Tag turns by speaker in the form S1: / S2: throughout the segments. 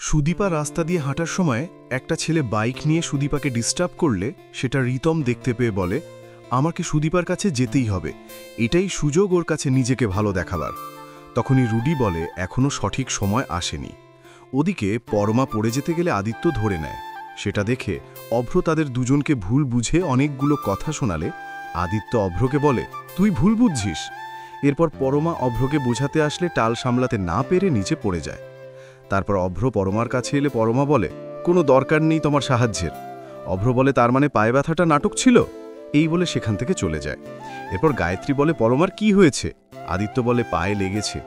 S1: সুদীপা রাস্তা দিয়ে হাঁটার সময় একটা ছেলে বাইক নিয়ে সুদীপাকে ডিস্টার্ব করলে সেটা রিতম দেখতে পেয়ে বলে, আমাকে সুদীপার কাছে যেতেই হবে, এটাই সুযোগ ওর কাছে নিজেকে ভালো দেখাবার। তখনই রুডি বলে এখনও সঠিক সময় আসেনি। ওদিকে পরমা পড়ে যেতে গেলে আদিত্য ধরে নেয়। সেটা দেখে অভ্র তাদের দুজনকে ভুল বুঝে অনেকগুলো কথা শোনালে আদিত্য অভ্রকে বলে, তুই ভুল বুঝছিস। এরপর পরমা অভ্রকে বোঝাতে আসলে টাল সামলাতে না পেরে নিচে পড়ে যায়। তারপর অভ্র পরমার কাছে এলে পরমা বলে, কোনো দরকার নেই তোমার সাহায্যের। অভ্র বলে, তার মানে পায়ে ব্যথাটা নাটক ছিল? এই বলে সেখান থেকে চলে যায়। এরপর গায়ত্রী বলে, পরমার কি হয়েছে? আদিত্য বলে, পায়ে লেগেছে।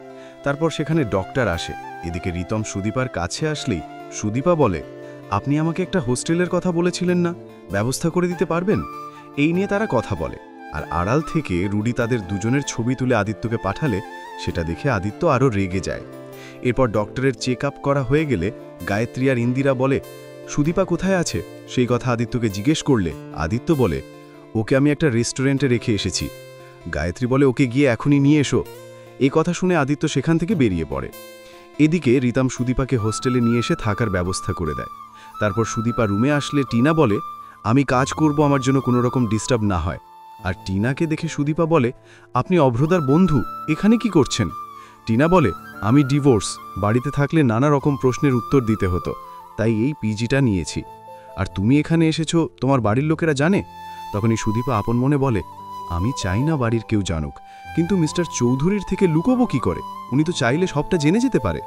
S1: তারপর সেখানে ডক্টর আসে। এদিকে রিতম সুদীপার কাছে আসলেই সুদীপা বলে, আপনি আমাকে একটা হোস্টেলের কথা বলেছিলেন না, ব্যবস্থা করে দিতে পারবেন? এই নিয়ে তারা কথা বলে। আর আড়াল থেকে রুডি তাদের দুজনের ছবি তুলে আদিত্যকে পাঠালে সেটা দেখে আদিত্য আরও রেগে যায়। এরপর ডক্টরের চেক আপ করা হয়ে গেলে গায়ত্রী আর ইন্দিরা বলে, সুদীপা কোথায় আছে? সেই কথা আদিত্যকে জিজ্ঞেস করলে আদিত্য বলে, ওকে আমি একটা রেস্টুরেন্টে রেখে এসেছি। গায়ত্রী বলে, ওকে গিয়ে এখনই নিয়ে এসো। এই কথা শুনে আদিত্য সেখান থেকে বেরিয়ে পড়ে। এদিকে রিতম সুদীপাকে হোস্টেলে নিয়ে এসে থাকার ব্যবস্থা করে দেয়। তারপর সুদীপা রুমে আসলে টিনা বলে, আমি কাজ করব, আমার জন্য কোনো রকম ডিস্টার্ব না হয়। আর টিনাকে দেখে সুদীপা বলে, আপনি অভ্রদার বন্ধু, এখানে কি করছেন? টিনা বলে, আমি ডিভোর্স, বাড়িতে থাকলে নানা রকম প্রশ্নের উত্তর দিতে হতো, তাই এই পিজিটা নিয়েছি। আর তুমি এখানে এসেছো, তোমার বাড়ির লোকেরা জানে? তখনই সুদীপা আপন মনে বলে, আমি চাই না বাড়ির কেউ জানুক, কিন্তু মিস্টার চৌধুরীর থেকে লুকোবো কি করে? উনি তো চাইলে সবটা জেনে যেতে পারে।